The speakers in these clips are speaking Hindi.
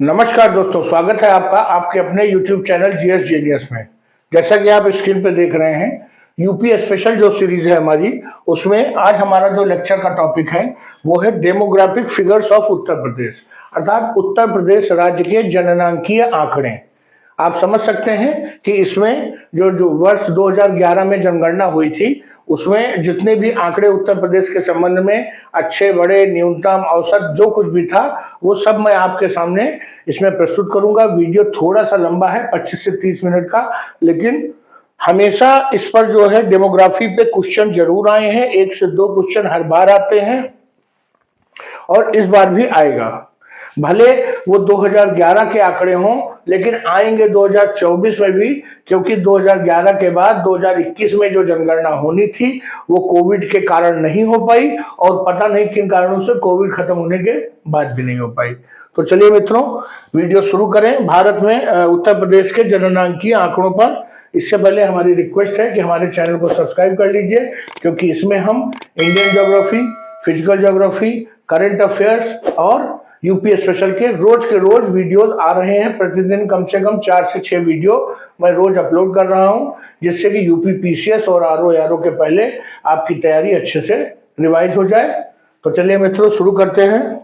नमस्कार दोस्तों, स्वागत है आपका आपके अपने YouTube चैनल जीएस जीनियस में। जैसा कि आप स्क्रीन पे देख रहे हैं, यूपी स्पेशल जो सीरीज है हमारी, उसमें आज हमारा जो लेक्चर का टॉपिक है वो है demographic figures of Uttar Pradesh, अर्थात उत्तर प्रदेश राज्य के जननांकीय आंकड़े। आप समझ सकते हैं कि इसमें जो जो वर्ष 2011 में जनगणना हुई थी, उसमें जितने भी आंकड़े उत्तर प्रदेश के संबंध में अच्छे बड़े न्यूनतम औसत जो कुछ भी था, वो सब मैं आपके सामने इसमें प्रस्तुत करूंगा। वीडियो थोड़ा सा लंबा है, 25 से 30 मिनट का, लेकिन हमेशा इस पर जो है डेमोग्राफी पे क्वेश्चन जरूर आए हैं। 1 से 2 क्वेश्चन हर बार आते हैं और इस बार भी आएगा। भले वो 2011 के आंकड़े हों, लेकिन आएंगे 2024 में भी, क्योंकि 2011 के बाद 2021 में जो जनगणना होनी थी वो कोविड के कारण नहीं हो पाई, और पता नहीं किन कारणों से कोविड खत्म होने के बाद भी नहीं हो पाई। तो चलिए मित्रों, वीडियो शुरू करें। भारत में उत्तर प्रदेश के जननांकीय आंकड़ों पर इससे पहले हमारी रिक्वेस्ट है कि हमारे चैनल को सब्सक्राइब कर लीजिए, क्योंकि इसमें हम Indian geography, physical geography, current affairs और यूपी स्पेशल के रोज वीडियोस आ रहे हैं। प्रतिदिन कम से कम 4 से 6 वीडियो मैं रोज अपलोड कर रहा हूं, जिससे कि यूपी पीसीएस और आरओ के पहले आपकी तैयारी अच्छे से रिवाइज हो जाए। तो चलिए मित्रों, शुरू करते हैं।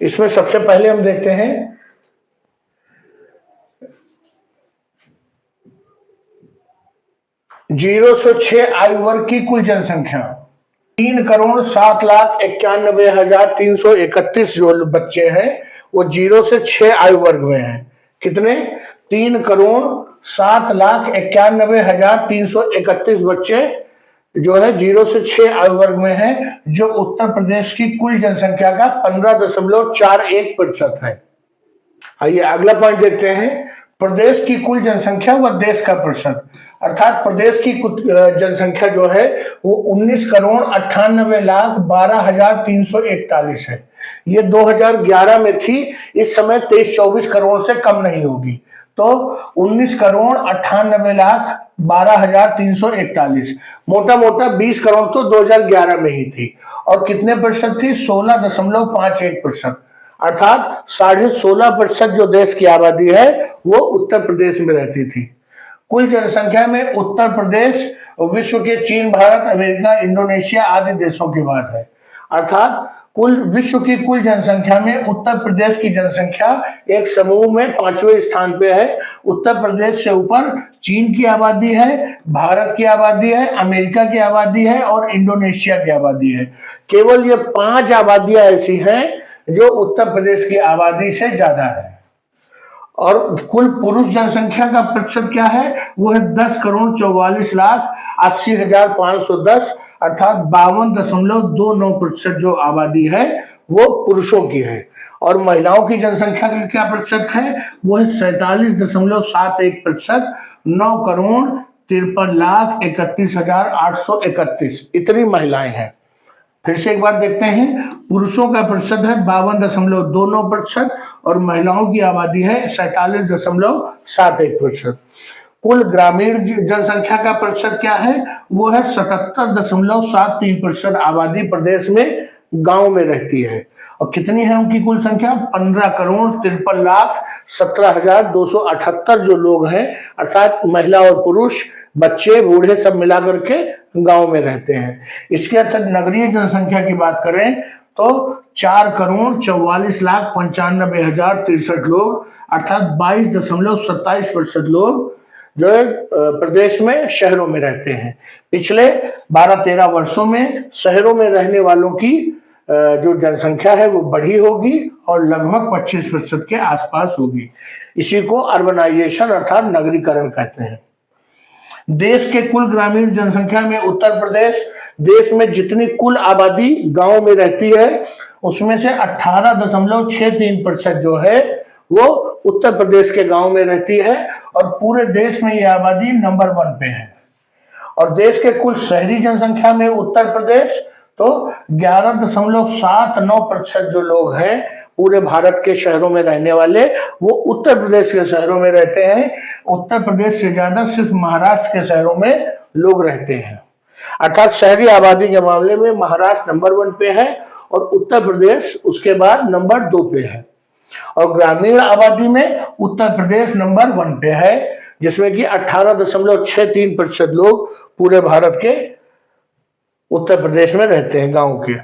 इसमें सबसे पहले हम देखते हैं 0 से 6 आयु वर्ग की कुल जनसंख्या 3,07,91,331 जो बच्चे हैं वो 0 से 6 आयु वर्ग में हैं। कितने? 3,07,91,331 बच्चे जो है 0 से 6 आयु वर्ग में हैं, जो उत्तर प्रदेश की कुल जनसंख्या का 15.41% है। आइए अगला पॉइंट देखते हैं। प्रदेश की कुल जनसंख्या व देश का प्रतिशत, अर्थात प्रदेश की जनसंख्या जो है वो 19,98,12,341 है। ये 2011 में थी, इस समय 23-24 करोड़ से कम नहीं होगी। तो 19,98,12,341, मोटा मोटा 20 करोड़ तो 2011 में ही थी। और कितने प्रतिशत थी? 16.51%, अर्थात 16.5% जो देश की आबादी है वो उत्तर प्रदेश में रहती थी। कुल जनसंख्या में उत्तर प्रदेश विश्व के चीन, भारत, अमेरिका, इंडोनेशिया आदि देशों के बाद है। अर्थात कुल विश्व की कुल जनसंख्या में उत्तर प्रदेश की जनसंख्या एक समूह में 5वें स्थान पे है। उत्तर प्रदेश से ऊपर चीन की आबादी है, भारत की आबादी है, अमेरिका की आबादी है और इंडोनेशिया की आबादी है। केवल ये 5 आबादियां ऐसी हैं जो उत्तर प्रदेश की आबादी से ज्यादा है। और कुल पुरुष जनसंख्या का प्रतिशत क्या है? वो है 10,44,80,510, अर्थात 52.29% जो आबादी है वो पुरुषों की है। और महिलाओं की जनसंख्या का क्या प्रतिशत है? वो है 47.71%, 9,53,31,831। इतनी महिलाएं हैं। फिर से एक बार देखते हैं। पुरुषों का प्रतिशत है 52.29% और महिलाओं की आबादी है 47.71%। कुल ग्रामीण जनसंख्या का प्रतिशत क्या है? वो है 77.73% आबादी प्रदेश में गांव में रहती है। और कितनी है उनकी कुल संख्या? 15,53,17,278 जो लोग हैं, अर्थात महिला और पुरुष, बच्चे, बूढ़े सब मिलाकर के गांव में रहते हैं। इसके अतिरिक्त नगरीय जनसंख्या की बात करें तो 4,44,95,63 लोग, अर्थात 22.27% लोग जो है प्रदेश में शहरों में रहते हैं। पिछले 12-13 वर्षों में शहरों में रहने वालों की जो जनसंख्या है वो बढ़ी होगी और लगभग 25% के आसपास होगी। इसी को अर्बनाइजेशन अर्थात नगरीकरण कहते हैं। देश के कुल ग्रामीण जनसंख्या में उत्तर प्रदेश देश में जितनी कुल आबादी गांव में रहती है उसमें से 18.63% जो है वो उत्तर प्रदेश के गांव में रहती है, और पूरे देश में ये आबादी नंबर 1 पे है। और देश के कुल शहरी जनसंख्या में उत्तर प्रदेश तो 11.79% जो लोग हैं पूरे भारत के शहरों में रहने वाले, वो उत्तर प्रदेश के शहरों में रहते हैं। उत्तर प्रदेश से ज्यादा सिर्फ महाराष्ट्र के शहरों में लोग रहते हैं। अर्थात शहरी आबादी के मामले में महाराष्ट्र नंबर 1 पे है और उत्तर प्रदेश उसके बाद नंबर 2 पे है। और ग्रामीण आबादी में उत्तर प्रदेश नंबर 1 पे है, जिसमें कि 18.63% लोग पूरे भारत के उत्तर प्रदेश में रहते हैं, गांव के।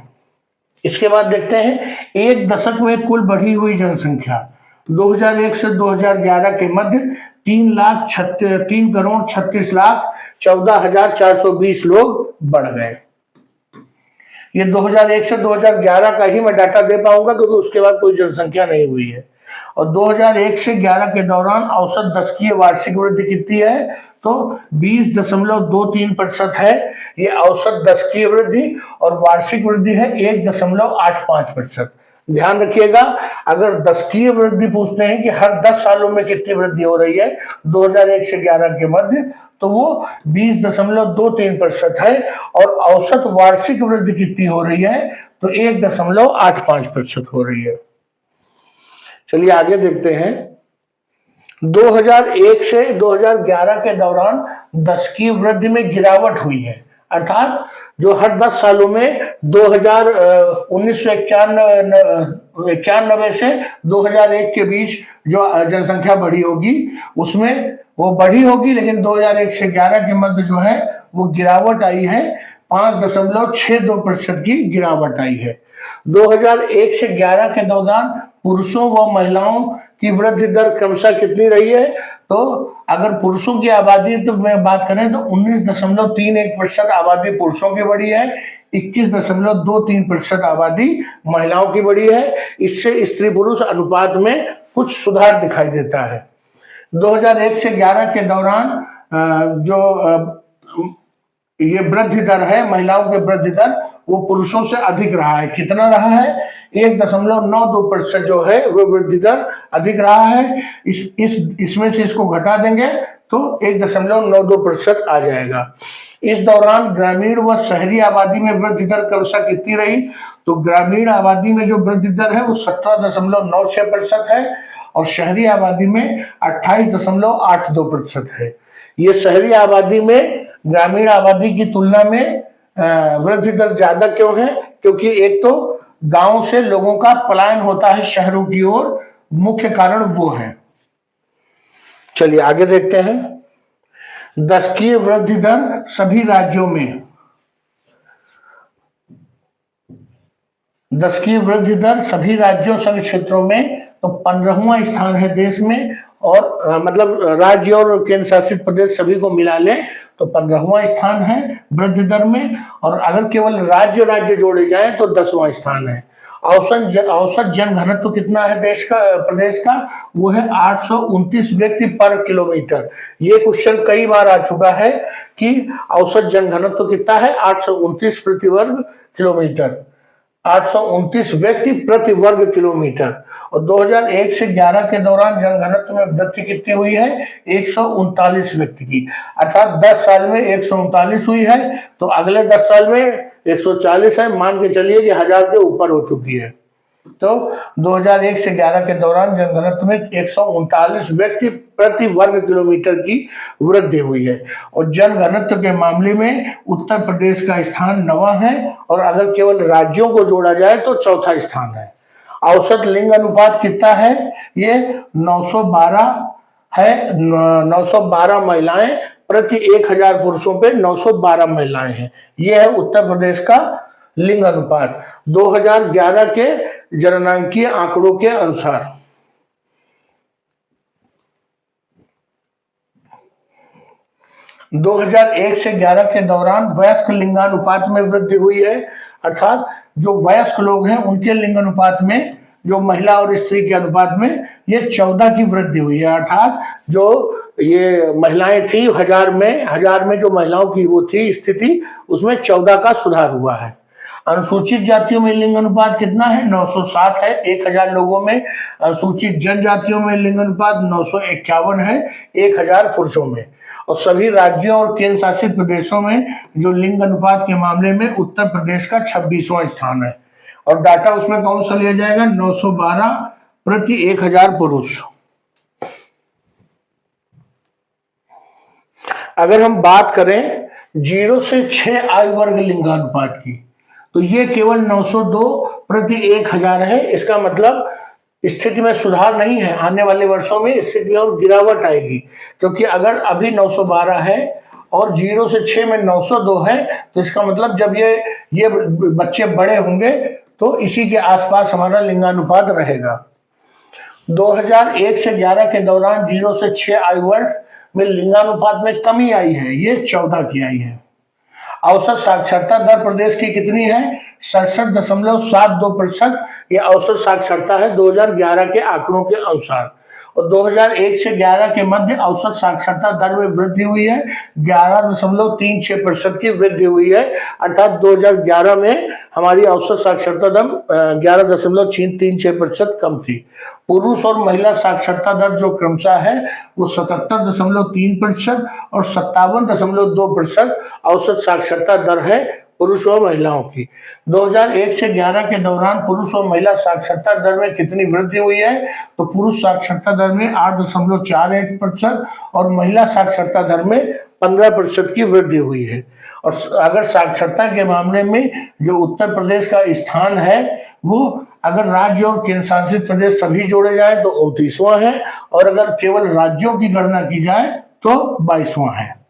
इसके बाद देखते हैं एक दशक में कुल बढ़ी हुई जनसंख्या। 2001 से 2011 के मध्य 3,36,14,420 लोग बढ़ गए। ये 2001 से 2011 का ही मैं डाटा दे पाऊंगा, क्योंकि उसके बाद कोई जनसंख्या नहीं हुई है। और 2001 से 11 के दौरान औसत दशकीय वार्षिक वृद्धि कितनी है, तो 20.23% है ये औसत दशकीय वृद्धि, और वार्षिक वृद्धि है 1.85%। ध्यान रखिएगा, अगर दशकीय वृद्धि पूछते हैं कि हर 10 सालों में कितनी वृद्धि हो रही है 2001 से 11 के मध्य, तो वो 20.23% है, और औसत वार्षिक वृद्धि कितनी हो रही है, तो 1.85% हो रही है। चलिए आगे देखते हैं। 2001 से 2011 के दौरान दशकीय वृद्धि में गिरावट हुई है, अर्थात जो हर 10 सालों में 1991 से 2001 के बीच जो जनसंख्या बढ़ी होगी, उसमें वो बढ़ी होगी, लेकिन 2001 से 11 के मध्य जो है वो गिरावट आई है, 5.62% की गिरावट आई है। 2001 से 11 के दौरान पुरुषों व महिलाओं की वृद्धि दर क्रमशः कितनी रही है, तो अगर पुरुषों की आबादी तो में बात करें तो 19.31% आबादी पुरुषों की बढ़ी है, 21.23% आबादी महिलाओं की बढ़ी है। इससे स्त्री पुरुष अनुपात में कुछ सुधार दिखाई देता है। 2001 से 11 के दौरान ये वृद्धि दर है, महिलाओं के वृद्धि दर, वो पुरुषों से अधिक रहा है। कितना रहा है, 1.92% जो है वो वृद्धि दर अधिक रहा है। इसमें से इसको घटा देंगे तो 1.92% आ जाएगा। इस दौरान ग्रामीण व शहरी आबादी में वृद्धि दर क्रमशः कितनी रही, तो ग्रामीण आबादी में जो वृद्धि दर है वो 17.96% है, और शहरी आबादी में 28.82% है। ये शहरी आबादी में ग्रामीण आबादी की तुलना में वृद्धि दर ज्यादा क्यों है, क्योंकि एक तो गांव से लोगों का पलायन होता है शहरों की ओर, मुख्य कारण वो है। चलिए आगे देखते हैं। दशकीय वृद्धि दर सभी राज्यों में, दशकीय वृद्धि दर सभी राज्यों संघ क्षेत्रों में तो 15वां स्थान है देश में, और मतलब राज्य और केंद्र शासित प्रदेश सभी को मिला लें तो 15वां स्थान है वृद्धि दर में, और अगर केवल राज्य जोड़े जाएं तो 10वां स्थान है। औसत जन घनत्व कितना है प्रदेश का, वो है 829 व्यक्ति पर किलोमीटर। ये क्वेश्चन कई बार आ चुका है कि औसत जन घनत्व कितना है, 829 प्रति वर्ग किलोमीटर, 829 व्यक्ति प्रति वर्ग किलोमीटर। और 2001 से 11 के दौरान जनघनत्व में वृद्धि कितनी हुई है, 139 व्यक्ति की, अर्थात 10 साल में 139 हुई है, तो अगले 10 साल में 140 है, मान के चलिए कि 1000 के ऊपर हो चुकी है। तो 2001 से 11 के दौरान जनघनत्व में 139 व्यक्ति प्रति वर्ग किलोमीटर की वृद्धि हुई है। और जनघनत्व के मामले में उत्तर प्रदेश का स्थान 9वां है, और अगर केवल राज्यों को जोड़ा जाए तो 4था स्थान है। औसत लिंग अनुपात कितना है, ये 912 है, 912 महिलाएं प्रति 1000 पुरुषों पे 912 महिलाएं हैं। यह है उत्तर प्रदेश का लिंग अनुपात 2011 के जननांकीय आंकड़ों के अनुसार। दो 2001 से 11 के दौरान वयस्क लिंगानुपात में वृद्धि हुई है, अर्थात जो वयस्क लोग हैं उनके लिंगानुपात में, जो महिला और स्त्री के अनुपात में ये 14 की वृद्धि हुई है। अर्थात जो ये महिलाएं थी 1000 में जो महिलाओं की वो थी स्थिति, उसमें 14 का सुधार हुआ है। अनुसूचित जातियों में लिंग अनुपात कितना है, 907 है 1000 लोगों में। अनुसूचित जनजातियों में लिंग अनुपात 951 है 1000 पुरुषों में। और सभी राज्यों और केंद्र शासित प्रदेशों में जो लिंग अनुपात के मामले में उत्तर प्रदेश का 26वां स्थान है, और डाटा उसमें कौन सा लिया जाएगा, 912 प्रति 1000 पुरुष। अगर हम बात करें 0 से 6 आयु वर्ग लिंगानुपात की, तो ये केवल 902 प्रति 1000 है। इसका मतलब स्थिति में सुधार नहीं है। आने वाले वर्षों में स्थिति और गिरावट आएगी, क्योंकि अगर अभी 912 है और 0 से 6 में 902 है, तो इसका मतलब जब ये बच्चे बड़े होंगे तो इसी के आसपास हमारा लिंगानुपात रहेगा। 2001 से 11 के दौरान 0 से 6 आयु वर्ग में लिंगानुपात में कमी आई है, ये 14 की आई है। औसत साक्षरता दर प्रदेश की कितनी है? 67.72%। ये औसत साक्षरता है 2011 के आंकड़ों के अनुसार। और 2001 से 11 के मध्य औसत साक्षरता दर में वृद्धि हुई है, 11.36% की वृद्धि हुई है। अर्थात 2011 में हमारी औसत साक्षरता दर 11.36% कम थी। पुरुष और महिला साक्षरता दर जो क्रमशः है वो 77.3% और 57.2% औसत साक्षरता दर है पुरुष और महिलाओं की। 2001 से 11 के दौरान पुरुष और महिला साक्षरता दर में कितनी वृद्धि हुई है? तो पुरुष साक्षरता दर में 8.41% और महिला साक्षरता दर में 15% की वृद्धि हुई है। और अगर साक्षरता के मामले में जो उत्तर प्रदेश का स्थान है वो अगर राज्य और केंद्र शासित प्रदेश सभी जोड़े जाए तो 29वां है, और अगर केवल राज्यों की गणना की जाए तो 22वां है।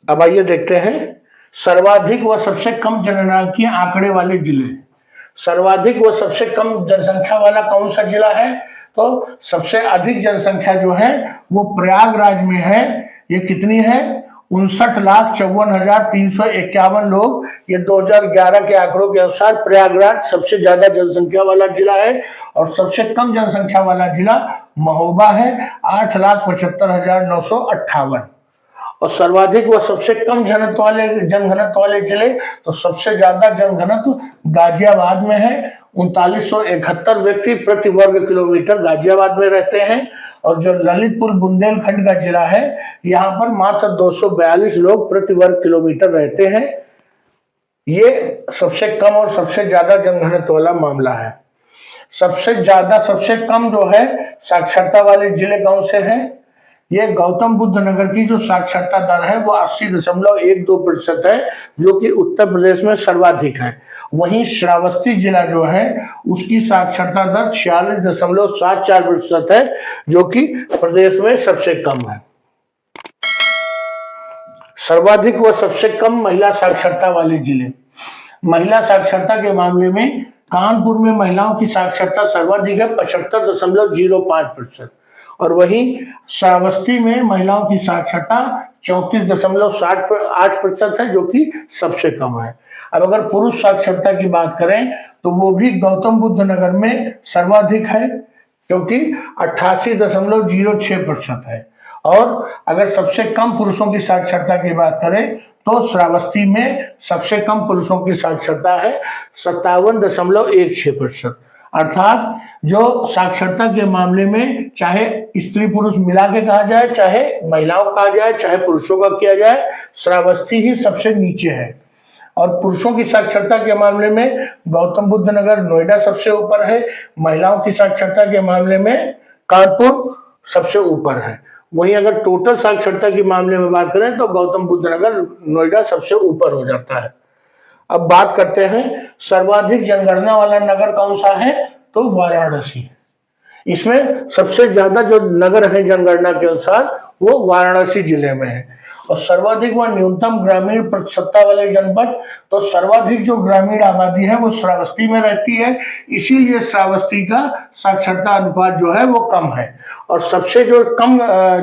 अब आइए देखते हैं सर्वाधिक व सबसे कम जनगणनांकीय आंकड़े वाले जिले। सर्वाधिक व सबसे कम जनसंख्या वाला कौन सा जिला है? तो सबसे अधिक जनसंख्या जो है वो प्रयागराज में है। ये कितनी है? 59,54,351 लोग। ये 2011 के आंकड़ों के अनुसार प्रयागराज सबसे ज्यादा जनसंख्या वाला जिला है। और सबसे कम जनसंख्या वाला जिला महोबा है, 8,75,958। और सर्वाधिक व सबसे कम जनघनत्व वाले जिले, तो सबसे ज्यादा जनघनत्व गाजियाबाद में है। 3971 व्यक्ति प्रति वर्ग किलोमीटर गाजियाबाद में रहते हैं। और जो ललितपुर बुंदेलखंड का जिला है, यहाँ पर मात्र 242 लोग प्रति वर्ग किलोमीटर रहते हैं। ये सबसे कम और सबसे ज्यादा जनघनत्व वाला मामला है। सबसे कम जो है साक्षरता वाले जिले कौन से हैं? ये गौतम बुद्ध नगर की जो साक्षरता दर है वो 80.12% है, जो कि उत्तर प्रदेश में सर्वाधिक है। वहीं श्रावस्ती जिला जो है उसकी साक्षरता दर 46.74% है, जो कि प्रदेश में सबसे कम है। सर्वाधिक व सबसे कम महिला साक्षरता वाले जिले। महिला साक्षरता के मामले में कानपुर में महिलाओं की साक्षरता सर्वाधिक है, 75.05%। और वहीं श्रावस्ती में महिलाओं की साक्षरता 34.68% है, जो कि सबसे कम है। अब अगर पुरुष साक्षरता की बात करें तो वो भी गौतम बुद्ध नगर में सर्वाधिक है, क्योंकि 88.06% है। और अगर सबसे कम पुरुषों की साक्षरता की बात करें तो श्रावस्ती में सबसे कम पुरुषों की साक्षरता है 57.16%। अर्थात जो साक्षरता के मामले में चाहे स्त्री पुरुष मिला के कहा जाए, चाहे महिलाओं का कहा जाए, चाहे पुरुषों का किया जाए, श्रावस्ती ही सबसे नीचे है। और पुरुषों की साक्षरता के मामले में गौतम बुद्ध नगर, नोएडा सबसे ऊपर है। महिलाओं की साक्षरता के मामले में कानपुर सबसे ऊपर है। वहीं अगर टोटल साक्षरता के मामले में बात करें तो गौतम बुद्ध नगर, नोएडा सबसे ऊपर हो जाता है। अब बात करते हैं सर्वाधिक जनगणना वाला नगर कौन सा है? तो वाराणसी। इसमें सबसे ज्यादा जो नगर है जनगणना के अनुसार वो वाराणसी जिले में है। और सर्वाधिक व न्यूनतम ग्रामीण प्रतिशतता वाले जनपद, तो सर्वाधिक जो ग्रामीण आबादी है वो श्रावस्ती में रहती है, इसीलिए श्रावस्ती का साक्षरता अनुपात जो है वो कम है। और सबसे जो कम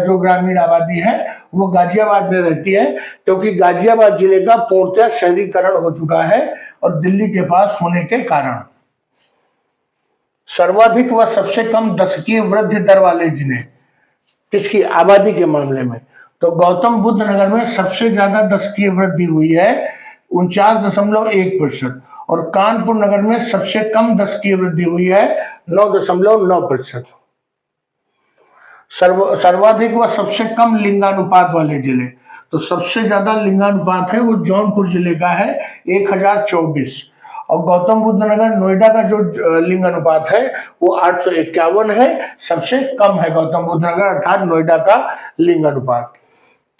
जो ग्रामीण आबादी है वो गाजियाबाद में रहती है, क्योंकि गाजियाबाद जिले का पूर्णतः शहरीकरण हो चुका है और दिल्ली के पास होने के कारण। सर्वाधिक व सबसे कम दशकीय वृद्धि दर वाले जिले किसकी आबादी के मामले में, तो गौतम बुद्ध नगर में सबसे ज्यादा दशकीय वृद्धि हुई है 49.1%। और कानपुर नगर में सबसे कम दशकीय वृद्धि हुई है 9.9%। सर्वाधिक व सबसे कम लिंगानुपात वाले जिले, तो सबसे ज्यादा लिंगानुपात है वो जौनपुर जिले का है 1024। और गौतम बुद्ध नगर, नोएडा का जो लिंगानुपात है वो 851 है, सबसे कम है गौतम बुद्ध नगर अर्थात नोएडा का लिंगानुपात।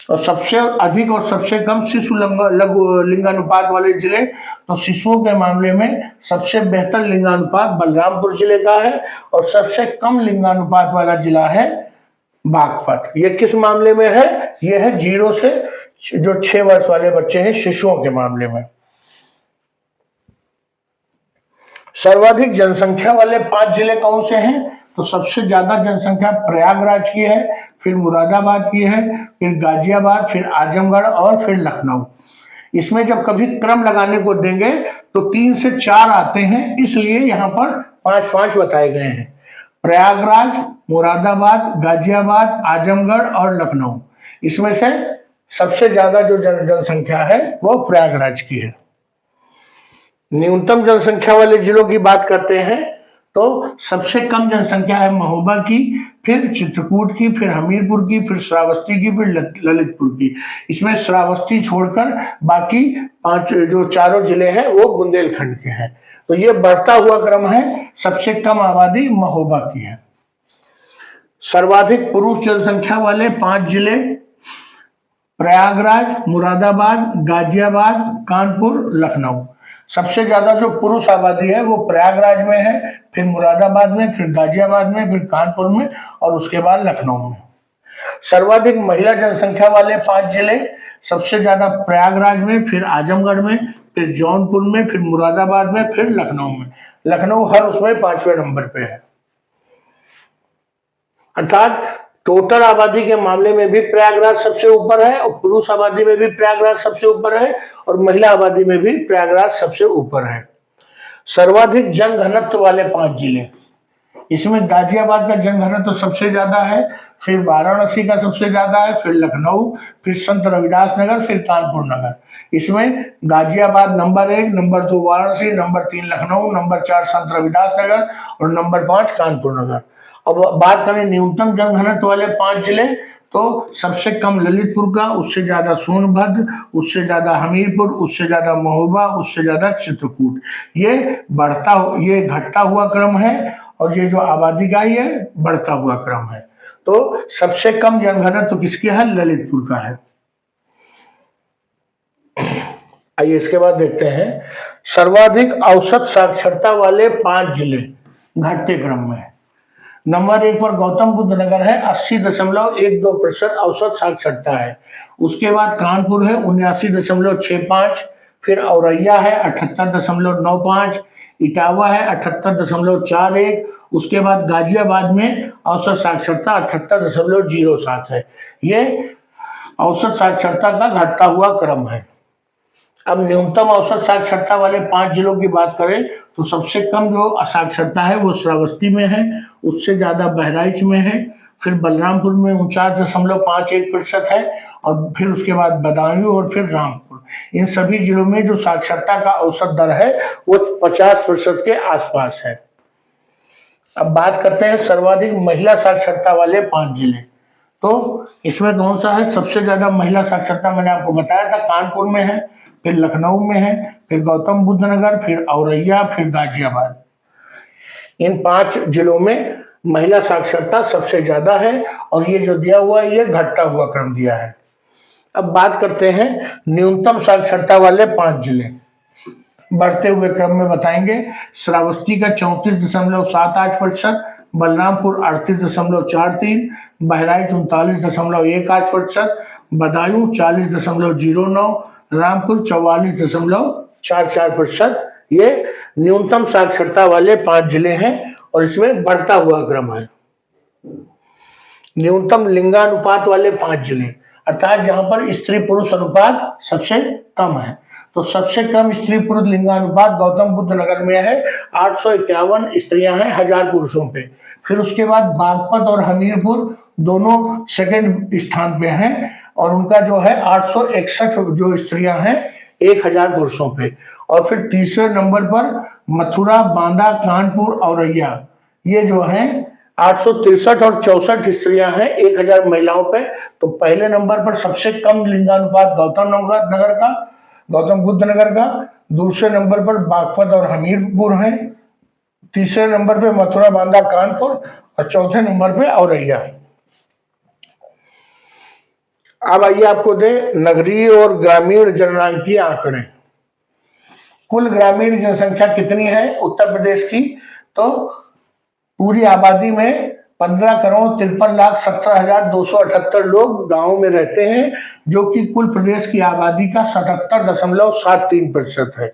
और सबसे अधिक और सबसे कम शिशु लघु लिंगानुपात वाले जिले, तो शिशुओं के मामले में सबसे बेहतर लिंगानुपात बलरामपुर जिले का है और सबसे कम लिंगानुपात वाला जिला है बागपत। ये किस मामले में है? ये है 0 से जो 6 वर्ष वाले बच्चे हैं शिशुओं के मामले में। सर्वाधिक जनसंख्या वाले 5 जिले कौन से हैं? तो सबसे ज्यादा जनसंख्या प्रयागराज की है, फिर मुरादाबाद की है, फिर गाजियाबाद, फिर आजमगढ़ और फिर लखनऊ। इसमें जब कभी क्रम लगाने को देंगे तो 3 से 4 आते हैं, इसलिए यहाँ पर 5-5 बताए गए हैं। प्रयागराज, मुरादाबाद, गाजियाबाद, आजमगढ़ और लखनऊ। इसमें से सबसे ज्यादा जो जनसंख्या है वो प्रयागराज की है। न्यूनतम जनसंख्या वाले जिलों की बात करते हैं तो सबसे कम जनसंख्या है महोबा की, फिर चित्रकूट की, फिर हमीरपुर की, फिर श्रावस्ती की, फिर ललितपुर की। इसमें श्रावस्ती छोड़कर बाकी 5 जो चारों जिले हैं वो बुंदेलखंड के हैं। तो ये बढ़ता हुआ क्रम है, सबसे कम आबादी महोबा की है। सर्वाधिक पुरुष जनसंख्या वाले 5 जिले प्रयागराज, मुरादाबाद, गाजियाबाद, कानपुर, लखनऊ। सबसे ज्यादा जो पुरुष आबादी है वो प्रयागराज में है, फिर मुरादाबाद में, फिर गाजियाबाद में, फिर कानपुर में और उसके बाद लखनऊ में। सर्वाधिक महिला जनसंख्या वाले 5 जिले सबसे ज्यादा प्रयागराज में, फिर आजमगढ़ में, फिर जौनपुर में, फिर मुरादाबाद में, फिर लखनऊ में। लखनऊ हर उसमें 5वें नंबर पे है। अर्थात टोटल आबादी के मामले में भी प्रयागराज सबसे ऊपर है और पुरुष आबादी में भी प्रयागराज सबसे ऊपर है और महिला आबादी में भी प्रयागराज सबसे ऊपर है। सर्वाधिक जनघनत्व वाले 5 जिले, इसमें गाजियाबाद का जनघनत्व सबसे ज्यादा है, फिर वाराणसी का सबसे ज्यादा है, फिर लखनऊ, फिर संत रविदास नगर, फिर कानपुर नगर। इसमें Ghaziabad number 1, number 2 Varanasi, number 3 Lucknow, number 4 संत रविदास नगर और नंबर 5 कानपुर नगर। अब बात करें न्यूनतम जनघनत्व वाले 5 जिले, तो सबसे कम ललितपुर का, उससे ज्यादा सोनभद्र, उससे ज्यादा हमीरपुर, उससे ज्यादा महोबा, उससे ज्यादा चित्रकूट। ये घटता हुआ क्रम है और ये जो आबादी का ये बढ़ता हुआ क्रम है। तो सबसे कम जनघनत्व किसके है? ललितपुर का है। आइए इसके बाद देखते हैं सर्वाधिक औसत साक्षरता वाले 5 जिले घटते क्रम में। नंबर 1 पर गौतम बुद्ध नगर है, 80.12% औसत साक्षरता है। उसके बाद कानपुर है 79.65, फिर औरैया है 78.95, इटावा है 78.41, उसके बाद गाजियाबाद में औसत साक्षरता 78.07 है। ये औसत साक्षरता का घटता हुआ क्रम है। अब न्यूनतम औसत साक्षरता वाले 5 जिलों की बात करें तो सबसे कम जो साक्षरता है वो श्रावस्ती में है, उससे ज्यादा बहराइच में है, फिर बलरामपुर में 49.51% है और फिर उसके बाद बदायूं और फिर रामपुर। इन सभी जिलों में जो साक्षरता का औसत दर है वो 50% के आसपास है। अब बात करते हैं सर्वाधिक महिला साक्षरता वाले 5 जिले, तो इसमें कौन सा है? सबसे ज्यादा महिला साक्षरता मैंने आपको बताया था कानपुर में है, फिर लखनऊ में है, फिर गौतम बुद्ध नगर, फिर औरैया, फिर गाजियाबाद। इन 5 जिलों में महिला साक्षरता सबसे ज्यादा है और ये जो दिया हुआ है ये घटता हुआ क्रम दिया है। अब बात करते हैं न्यूनतम साक्षरता वाले 5 जिले, बढ़ते हुए क्रम में बताएंगे। श्रावस्ती का 34.78%, बलरामपुर 38.43, बहराइच 39.18%, बदायूं 40.09, रामपुर 44.44%। ये न्यूनतम साक्षरता वाले 5 जिले हैं और इसमें बढ़ता हुआ क्रम है। न्यूनतम लिंगानुपात वाले 5 जिले, अर्थात जहां पर स्त्री पुरुष अनुपात सबसे कम है, तो सबसे कम स्त्री पुरुष लिंगानुपात गौतम बुद्ध नगर में है, 851 स्त्रियां हैं 1000 पुरुषों पे। फिर उसके बाद बागपत और हमीरपुर दोनों सेकंड स्थान पे हैं और उनका जो है 861 जो स्त्रियां हैं 1000 पुरुषों पे। और फिर तीसरे नंबर पर मथुरा, बांदा, कानपुर, औरैया, ये जो हैं 863 और 64 स्त्रियां हैं 1000 महिलाओं पे। तो पहले नंबर पर सबसे कम लिंगानुपात गौतम बुद्ध नगर का, दूसरे नंबर पर बागपत और हमीरपुर है, तीसरे नंबर पे मथुरा, बांदा, कानपुर और चौथे नंबर पे औरैया। अब आइए आपको दे नगरीय और ग्रामीण जननांकीय आंकड़े। कुल ग्रामीण जनसंख्या कितनी है उत्तर प्रदेश की? तो पूरी आबादी में 15,53,17,278 लोग गांवों में रहते हैं, जो कि कुल प्रदेश की आबादी का 77.73% है।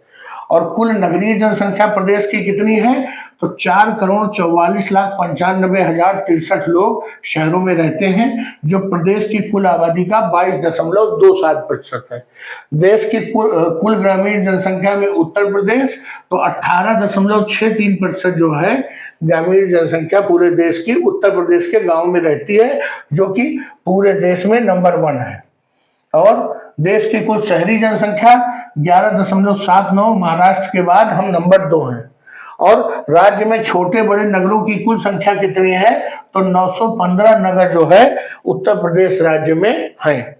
और कुल नगरीय जनसंख्या प्रदेश की कितनी है? तो 4,44,95,63 लोग शहरों में रहते हैं, जो प्रदेश की कुल आबादी का 22.27% है। देश की कुल ग्रामीण जनसंख्या में उत्तर प्रदेश तो 18.63% जो है ग्रामीण जनसंख्या पूरे देश की उत्तर प्रदेश के गांव में रहती है, जो कि पूरे देश में नंबर 1 है। और देश की कुल शहरी जनसंख्या 11.79, महाराष्ट्र के बाद हम नंबर 2 हैं। और राज्य में छोटे बड़े नगरों की कुल संख्या कितनी है? तो 915 नगर जो है उत्तर प्रदेश राज्य में है।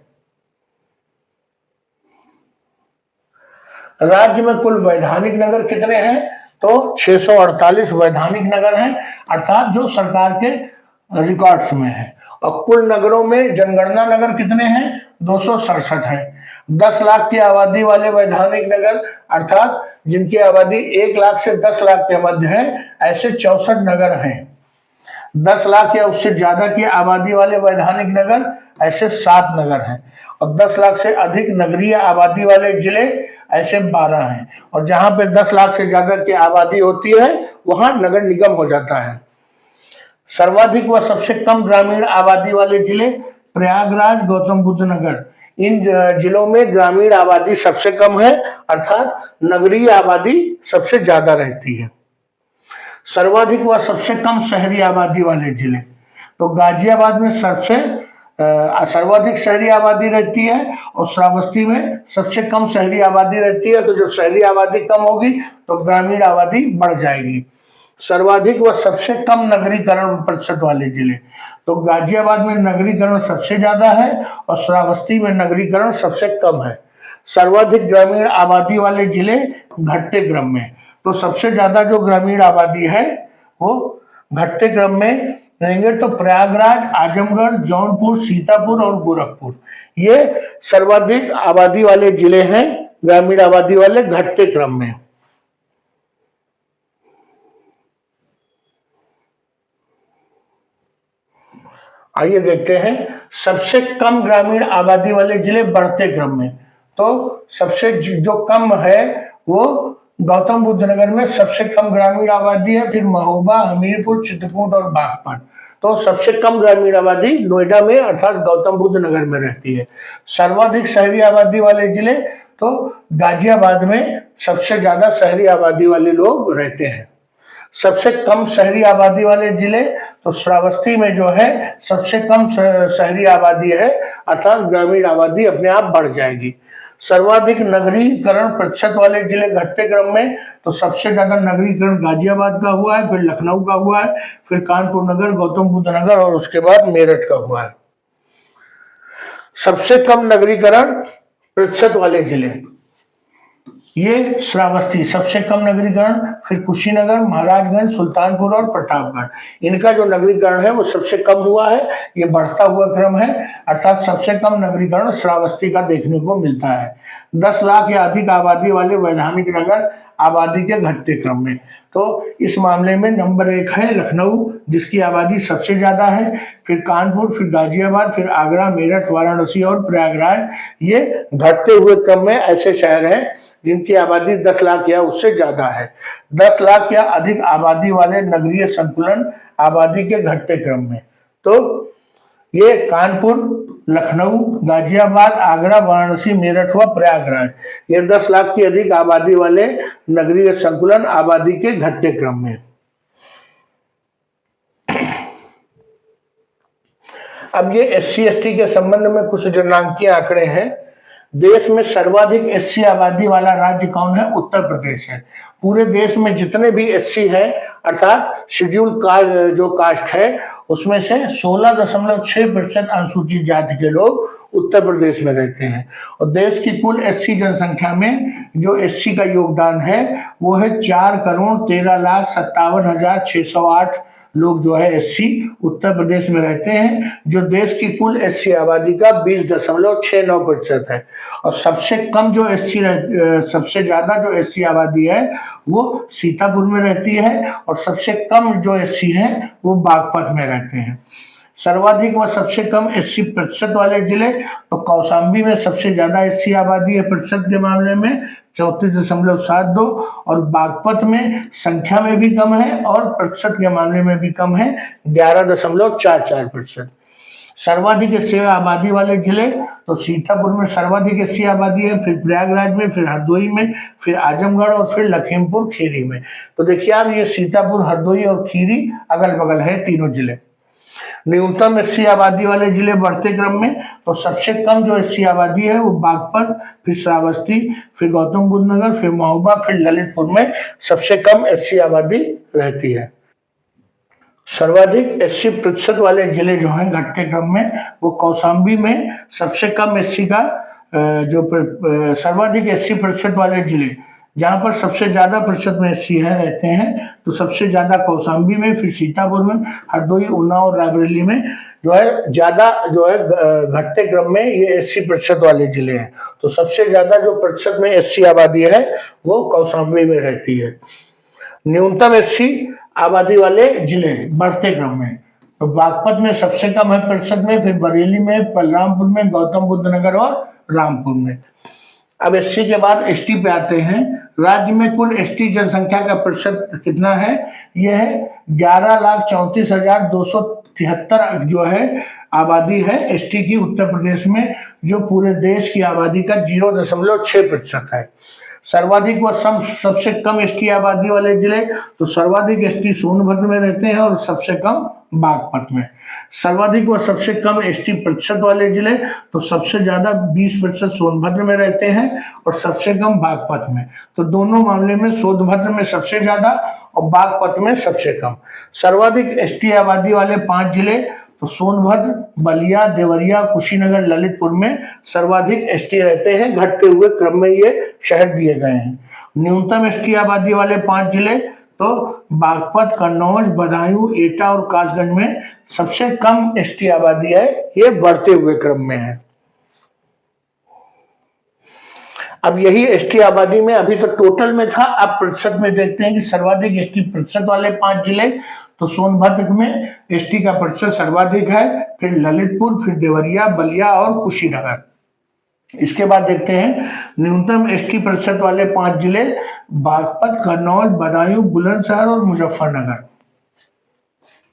राज्य में कुल वैधानिक नगर कितने हैं? तो 648 वैधानिक नगर हैं, अर्थात जो सरकार के रिकॉर्ड्स में है। और कुल नगरों में जनगणना नगर कितने हैं? 267 हैं। 10 लाख की आबादी वाले वैधानिक नगर, अर्थात जिनकी आबादी 1 लाख से 10 लाख के मध्य है, ऐसे 64 नगर हैं। 10 लाख या उससे ज्यादा की आबादी वाले वैधानिक नगर ऐसे 7 नगर हैं। और 10 लाख से अधिक नगरीय आबादी वाले जिले ऐसे 12 हैं। और जहां पे 10 लाख से ज्यादा की आबादी होती है वहां नगर निगम हो जाता है। सर्वाधिक व सबसे कम ग्रामीण आबादी वाले जिले प्रयागराज, गौतम बुद्ध नगर। इन जिलों में ग्रामीण आबादी सबसे कम है, अर्थात नगरीय आबादी सबसे ज्यादा रहती है। सर्वाधिक व सबसे कम शहरी आबादी वाले जिले, तो गाजियाबाद में सर्वाधिक शहरी आबादी रहती है और श्रावस्ती में सबसे कम शहरी आबादी रहती है। तो जब शहरी आबादी कम होगी तो ग्रामीण आबादी बढ़ जाएगी। सर्वाधिक व सबसे कम नगरीकरण प्रतिशत वाले जिले, तो गाजियाबाद में नगरीकरण सबसे ज्यादा है और श्रावस्ती में नगरीकरण सबसे कम है। सर्वाधिक ग्रामीण आबादी वाले जिले घटते क्रम में, तो सबसे ज्यादा जो ग्रामीण आबादी है वो घटते क्रम में रहेंगे। तो प्रयागराज, आजमगढ़, जौनपुर, सीतापुर और गोरखपुर, ये सर्वाधिक आबादी वाले जिले हैं, ग्रामीण आबादी वाले घटते क्रम में। आइए देखते हैं सबसे कम ग्रामीण आबादी वाले जिले बढ़ते क्रम में। तो सबसे जो कम है वो गौतम बुद्ध नगर में सबसे कम ग्रामीण आबादी है, फिर महोबा, हमीरपुर, चित्रकूट और बागपत। तो सबसे कम ग्रामीण आबादी नोएडा में अर्थात गौतम बुद्ध नगर में रहती है। सर्वाधिक शहरी आबादी वाले जिले, तो गाजियाबाद में सबसे ज्यादा शहरी आबादी वाले लोग रहते हैं। सबसे कम शहरी आबादी वाले जिले, तो श्रावस्ती में जो है सबसे कम शहरी आबादी है, अर्थात ग्रामीण आबादी अपने आप बढ़ जाएगी। सर्वाधिक नगरीकरण प्रतिशत वाले जिले घटते क्रम में, तो सबसे ज्यादा नगरीकरण गाजियाबाद का हुआ है, फिर लखनऊ का हुआ है, फिर कानपुर नगर, गौतम बुद्ध नगर और उसके बाद मेरठ का हुआ है। सबसे कम नगरीकरण प्रतिशत वाले जिले, ये श्रावस्ती सबसे कम नगरीकरण, फिर कुशीनगर, महाराजगंज, सुल्तानपुर और प्रतापगढ़। इनका जो नगरीकरण है वो सबसे कम हुआ है, ये बढ़ता हुआ क्रम है, अर्थात सबसे कम नगरीकरण श्रावस्ती का देखने को मिलता है। 10 लाख या अधिक आबादी वाले वैधानिक नगर आबादी के घटते क्रम में, तो इस मामले में नंबर 1 है लखनऊ, जिसकी आबादी सबसे ज्यादा है, फिर कानपुर, फिर गाजियाबाद, फिर आगरा, मेरठ, वाराणसी और प्रयागराज। ये घटते हुए क्रम में ऐसे शहर हैं जिनकी आबादी 10 लाख या उससे ज्यादा है। 10 लाख या अधिक आबादी वाले नगरीय संकुलन आबादी के घटते क्रम में, तो ये कानपुर, लखनऊ, गाजियाबाद, आगरा, वाराणसी, मेरठ व प्रयागराज, ये 10 लाख की अधिक आबादी वाले नगरीय संकुलन आबादी के घटते क्रम में। अब ये SC/ST के संबंध में कुछ जननांकीय आंकड़े हैं। देश में सर्वाधिक SC आबादी वाला राज्य कौन है? उत्तर प्रदेश है। पूरे देश में जितने भी SC है, अर्थात शेड्यूल जो कास्ट है, उसमें से 16.6% अनुसूचित जाति के लोग उत्तर प्रदेश में रहते हैं। और देश की कुल SC जनसंख्या में जो SC का योगदान है वो है 4,13,57,608 लोग जो है एससी उत्तर प्रदेश में रहते हैं, जो देश की कुल एससी आबादी का 20.69% है। और सबसे कम जो सबसे ज्यादा जो एससी आबादी है वो सीतापुर में रहती है, और सबसे कम जो एससी है वो बागपत में रहते हैं। सर्वाधिक व सबसे कम एससी प्रतिशत वाले जिले, तो कौशाम्बी में सबसे ज्यादा एससी आबादी है प्रतिशत के मामले में 34.72, और बागपत में संख्या में भी कम है और प्रतिशत के मामले में भी कम है 11.44%। सर्वाधिक एससी आबादी वाले जिले, तो सीतापुर में सर्वाधिक एससी आबादी है, फिर प्रयागराज में, फिर हरदोई में, फिर आजमगढ़ और फिर लखीमपुर खीरी में। तो देखिए आप, ये सीतापुर, हरदोई और खीरी अगल बगल है तीनों जिले। न्यूनतम एससी आबादी वाले जिले बढ़ते क्रम में, तो सबसे कम जो एससी आबादी है वो बागपत, फिर श्रावस्ती, फिर गौतम बुद्ध नगर, फिर महोबा, फिर ललितपुर में सबसे कम एससी आबादी रहती है। सर्वाधिक एससी प्रतिशत वाले जिले जो हैं घटते क्रम में, वो कौशाम्बी में सबसे कम एससी का सर्वाधिक एससी प्रतिशत वाले जिले, जहाँ पर सबसे ज्यादा प्रतिशत में एससी है रहते हैं, तो सबसे ज्यादा कौशाम्बी में, फिर सीतापुर में, हरदोई, उन्नाव और रायबरेली में जो है ज्यादा जो है घटते क्रम में ये एससी प्रतिशत वाले जिले हैं। तो सबसे ज्यादा जो प्रतिशत में एससी आबादी है वो कौशाम्बी में रहती है। न्यूनतम एससी आबादी वाले जिले बढ़ते क्रम में, तो बागपत में सबसे कम है प्रतिशत में, फिर बरेली में, बलरामपुर में, गौतम बुद्ध नगर और रामपुर में। अब एससी के बाद एसटी पे आते हैं। राज्य में कुल एसटी जनसंख्या का प्रतिशत कितना है? यह है 11,34,273 जो है आबादी है एसटी की उत्तर प्रदेश में, जो पूरे देश की आबादी का 0.6% है। सर्वाधिक व सबसे कम एसटी आबादी वाले जिले, तो सर्वाधिक एसटी सोनभद्र में रहते हैं और सबसे कम बागपत में। सर्वाधिक व सबसे कम एसटी प्रतिशत वाले जिले, तो सबसे ज्यादा 20% सोनभद्र में रहते हैं और सबसे कम बागपत में। तो दोनों मामले में सोनभद्र में सबसे ज्यादा और बागपत में सबसे कम। सर्वाधिक एसटी आबादी वाले 5 जिले, तो सोनभद्र, बलिया, देवरिया, कुशीनगर, ललितपुर में सर्वाधिक एसटी रहते हैं। घटते हुए क्रम में ये शहर दिए गए हैं। न्यूनतम एसटी आबादी वाले 5 जिले, तो बागपत, कन्नौज, बदायूं, एटा और कासगंज में सबसे कम एसटी आबादी है, ये बढ़ते हुए क्रम में है। अब यही एसटी आबादी में अभी तो टोटल में था, अब प्रतिशत में देखते हैं कि सर्वाधिक एसटी प्रतिशत वाले 5 जिले, तो सोनभद्र में एसटी का प्रतिशत सर्वाधिक है, फिर ललितपुर, फिर देवरिया, बलिया और कुशीनगर। इसके बाद देखते हैं न्यूनतम एसटी प्रतिशत वाले 5 जिले, बागपत, कन्नौज, बदायूं, बुलंदशहर और मुजफ्फरनगर।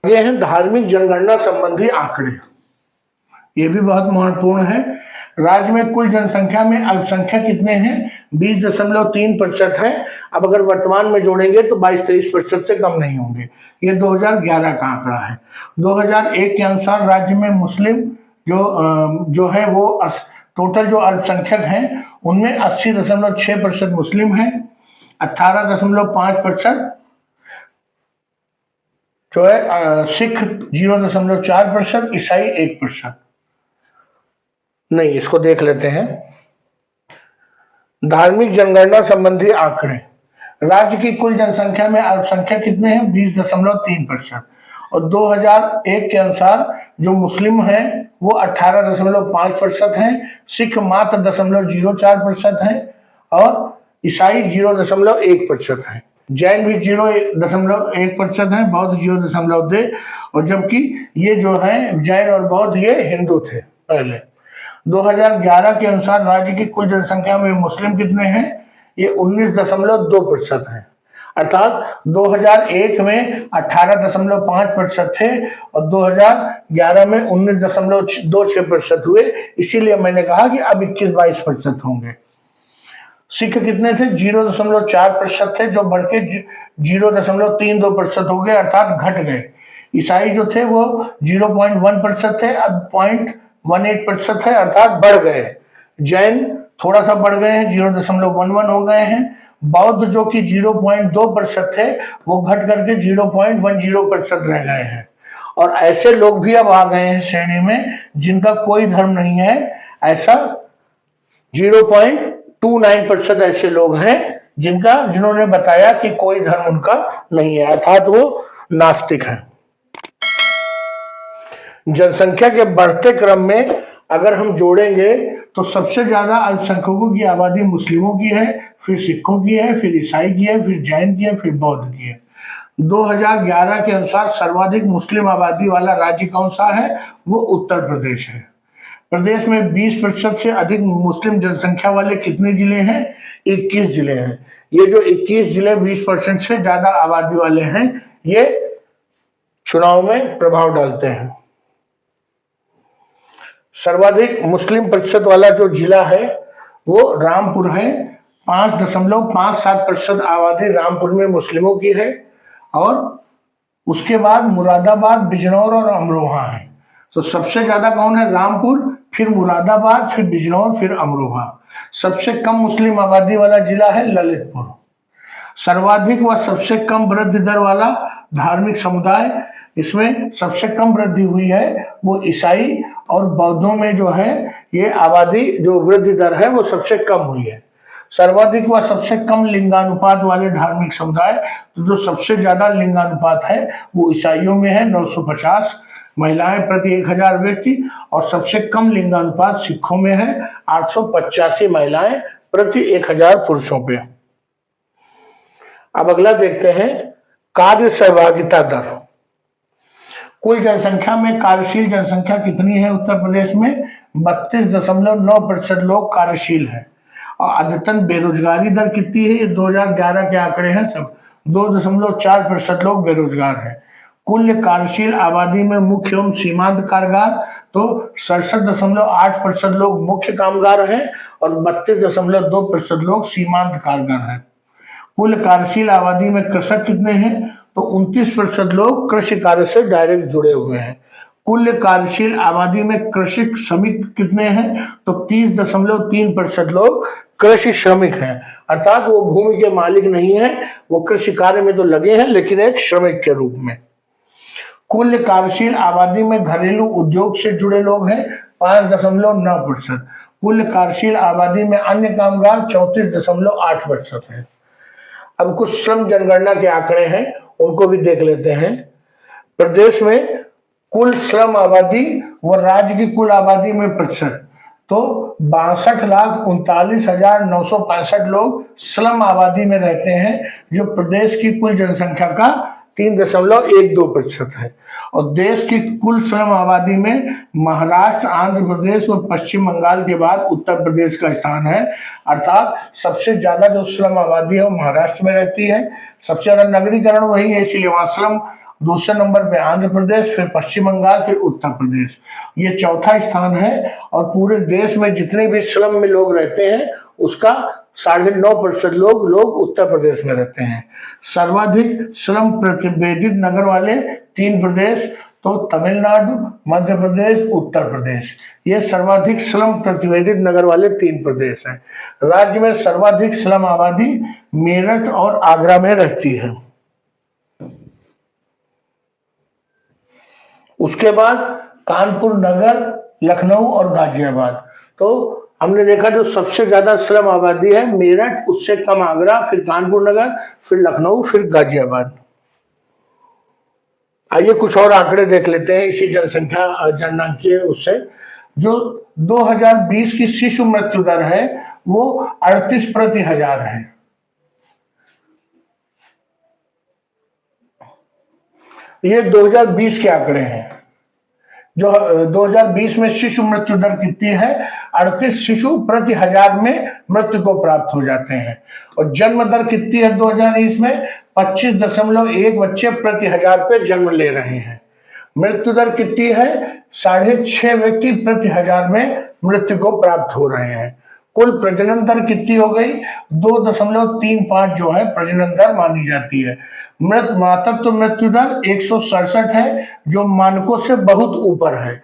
ये हैं धार्मिक जनगणना संबंधी आंकड़े, ये भी बहुत महत्वपूर्ण है। राज्य में कुल जनसंख्या में अल्पसंख्यक कितने हैं? 20.3% है। अब अगर वर्तमान में जोड़ेंगे तो 22-23% से कम नहीं होंगे। ये 2011 का आंकड़ा है। 2001 के अनुसार राज्य में मुस्लिम जो है वो टोटल जो अल्पसंख्यक हैं उनमें 80.6% मुस्लिम हैं, 18.5% जो है सिख 0.4%, ईसाई 1%। नहीं, इसको देख लेते हैं। धार्मिक जनगणना संबंधी आंकड़े। राज्य की कुल जनसंख्या में अल्पसंख्यक कितने हैं? 20.3%। और 2001 के अनुसार जो मुस्लिम हैं वो 18.5% हैं, सिख मात्र 0.04% हैं और ईसाई 0.1% हैं। जैन भी 0.1% है, बौद्ध 0.2, और जबकि ये जो है जैन और बौद्ध ये हिंदू थे पहले। 2011 के अनुसार राज्य की कुल जनसंख्या में मुस्लिम कितने हैं? ये 19.2% हैं। अर्थात 2001 में 18.5% थे और 2011 में 19.26% हुए। इसीलिए मैंने कहा कि अब 21-22% होंगे। सिख कितने थे? 0.4% थे, जो बढ़ के 0.32% हो गए, अर्थात घट गए। ईसाई जो थे वो 0.1% थे, अब 0.18% है, अर्थात बढ़ गए। जैन थोड़ा सा बढ़ गए हैं, 0.11 हो गए हैं। बौद्ध जो कि 0.2% थे वो घट करके 0.10% रह गए हैं। और ऐसे लोग भी अब आ गए हैं श्रेणी में जिनका कोई धर्म नहीं है। ऐसा 0.29% ऐसे लोग हैं जिन्होंने बताया कि कोई धर्म उनका नहीं है, अर्थात वो नास्तिक हैं। जनसंख्या के बढ़ते क्रम में अगर हम जोड़ेंगे तो सबसे ज्यादा अल्पसंख्यकों की आबादी मुस्लिमों की है, फिर सिखों की है, फिर ईसाई की है, फिर जैन की है, फिर बौद्ध की है। 2011 के अनुसार सर्वाधिक मुस्लिम आबादी वाला राज्य कौन सा है? वो उत्तर प्रदेश है। प्रदेश में 20% से अधिक मुस्लिम जनसंख्या वाले कितने जिले हैं? 21 जिले हैं। ये जो 21 जिले 20% से ज्यादा आबादी वाले हैं, ये चुनाव में प्रभाव डालते हैं। सर्वाधिक मुस्लिम प्रतिशत वाला जो जिला है वो रामपुर है। 5.57% आबादी रामपुर में मुस्लिमों की है। और उसके बाद मुरादाबाद, बिजनौर और अमरोहा है। तो सबसे ज्यादा कौन है? रामपुर, फिर मुरादाबाद, फिर बिजनौर, फिर अमरोहा। सबसे कम मुस्लिम आबादी वाला जिला है ललितपुर। सर्वाधिक व सबसे कम वृद्धि दर वाला धार्मिक समुदाय, इसमें सबसे कम वृद्धि हुई है वो ईसाई और बौद्धों में जो है ये आबादी जो वृद्धि दर है वो सबसे कम हुई है। सर्वाधिक व सबसे कम लिंगानुपात वाले धार्मिक समुदाय, तो जो सबसे ज्यादा लिंगानुपात है वो ईसाइयों में है 950 महिलाएं प्रति 1000 व्यक्ति, और सबसे कम लिंगानुपात सिखों में है 885 महिलाएं प्रति 1000 पुरुषों पे। अब अगला देखते हैं कार्य सहभागिता दर। कुल जनसंख्या में कार्यशील जनसंख्या कितनी है उत्तर प्रदेश में? 32.9% लोग कार्यशील हैं। और अद्यतन बेरोजगारी दर कितनी है? ये 2011 के आंकड़े हैं सब। 2.4% लोग बेरोजगार हैं। कुल कार्यशील आबादी में मुख्य एवं सीमांत कामगार, तो 67.8% लोग मुख्य कामगार हैं और 32.2% लोग सीमांत कामगार हैं। कुल कार्यशील आबादी में कृषक कितने हैं? तो 29% लोग कृषि कार्य से डायरेक्ट जुड़े हुए हैं। कुल कार्यशील आबादी में कृषि श्रमिक कितने हैं? तो 30.3% लोग कृषि श्रमिक हैं, अर्थात वो भूमि के मालिक नहीं है, वो कृषि कार्य में तो लगे हैं लेकिन एक श्रमिक के रूप में। कुल कार्यशील आबादी में घरेलू उद्योग से जुड़े लोग हैं 5.9%। कुल कार्यशील आबादी में अन्य कामगार 34.8% है। अब कुछ श्रम जनगणना के आंकड़े हैं, उनको भी देख लेते हैं। प्रदेश में कुल श्रम आबादी व राज्य की कुल आबादी में प्रतिशत, तो 62,39,965 लोग श्रम आबादी में रहते हैं, जो प्रदेश की कुल जनसंख्या का 3.12% है। और देश की कुल श्रम आबादी में महाराष्ट्र, आंध्र प्रदेश और पश्चिम बंगाल के बाद उत्तर प्रदेश का स्थान है, अर्थात सबसे ज्यादा जो श्रम आबादी है वो महाराष्ट्र में रहती है। सबसे ज्यादा नगरीकरण वही है, इसीलिए वहां श्रम। दूसरे नंबर पे आंध्र प्रदेश, फिर पश्चिम बंगाल, फिर उत्तर प्रदेश, ये चौथा स्थान है। और पूरे देश में जितने भी श्रम में लोग रहते हैं उसका 9.5% लोग उत्तर प्रदेश में रहते हैं। सर्वाधिक श्रम प्रतिवेदित नगर वाले 3 प्रदेश, तो तमिलनाडु, मध्य प्रदेश, उत्तर प्रदेश, ये सर्वाधिक श्रम प्रतिवेदित नगर वाले 3 प्रदेश हैं। राज्य में सर्वाधिक श्रम आबादी मेरठ और आगरा में रहती है। उसके बाद कानपुर नगर, लखनऊ और गाजियाबाद। तो हमने देखा जो सबसे ज्यादा श्रम आबादी है मेरठ, उससे कम आगरा, फिर कानपुर नगर, फिर लखनऊ, फिर गाजियाबाद। आइए कुछ और आंकड़े देख लेते हैं इसी जनसंख्या जनगणना उससे। जो 2020 की शिशु मृत्यु दर है वो 38 प्रति 1000 है। ये 2020 के आंकड़े हैं। जो 2020 में शिशु मृत्यु दर कितनी है? 38 शिशु प्रति 1000 में मृत्यु को प्राप्त हो जाते हैं। और जन्म दर कितनी है 2020 में? 25.1 बच्चे प्रति 1000 पे जन्म ले रहे हैं। मृत्यु दर कितनी है? 6.5 व्यक्ति प्रति 1000 में मृत्यु को प्राप्त हो रहे हैं। कुल प्रजनन दर कितनी हो गई? 2.35 जो है प्रजनन दर मानी जाती है। मृत मातृत्व मृत्यु दर 167 है, जो मानकों से बहुत ऊपर है।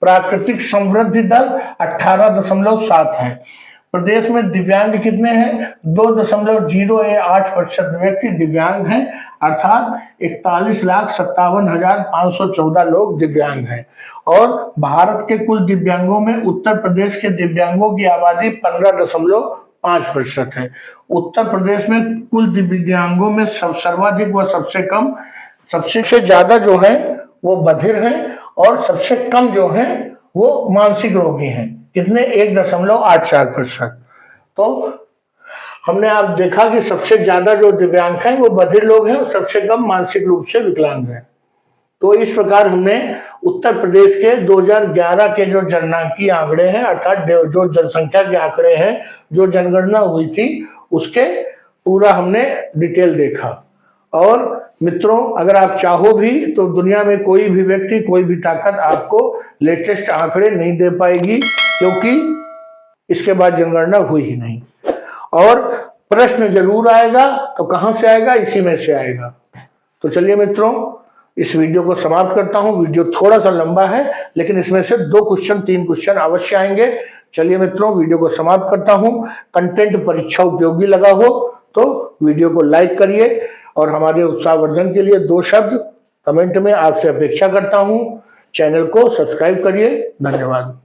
प्राकृतिक समृद्धि दर 18.7 है। प्रदेश में दिव्यांग कितने हैं? 2.08% व्यक्ति दिव्यांग हैं, अर्थात 41,57,514 लोग दिव्यांग हैं। और भारत के कुल दिव्यांगों में उत्तर प्रदेश के दिव्यांगों की आबादी 15.5% है। उत्तर प्रदेश में कुल दिव्यांगों में सर्वाधिक व सबसे कम, सबसे ज्यादा जो है वो बधिर हैं और सबसे कम जो हैं वो मानसिक रोगी हैं, कितने 1.84%। तो हमने आप देखा कि सबसे ज्यादा जो दिव्यांग हैं वो बधिर लोग हैं और सबसे कम मानसिक रूप से विकलांग हैं। तो इस प्रकार हमने उत्तर प्रदेश के 2011 के जो जननांकीय आंकड़े हैं, अर्थात जो जनसंख्या के आंकड़े हैं, जो जनगणना हुई थी, उसके पूरा हमने डिटेल देखा। और मित्रों, अगर आप चाहो भी तो दुनिया में कोई भी व्यक्ति, कोई भी ताकत आपको लेटेस्ट आंकड़े नहीं दे पाएगी, क्योंकि इसके बाद जनगणना हुई ही नहीं। और प्रश्न जरूर आएगा, तो कहां से आएगा? इसी में से आएगा। तो चलिए मित्रों, इस वीडियो को समाप्त करता हूं। वीडियो थोड़ा सा लंबा है, लेकिन इसमें से 2 क्वेश्चन 3 क्वेश्चन अवश्य आएंगे। चलिए मित्रों, वीडियो को समाप्त करता हूं। कंटेंट परीक्षा उपयोगी लगा हो तो वीडियो को लाइक करिए, और हमारे उत्साहवर्धन के लिए 2 शब्द कमेंट में आपसे अपेक्षा करता हूं। चैनल को सब्सक्राइब करिए। धन्यवाद।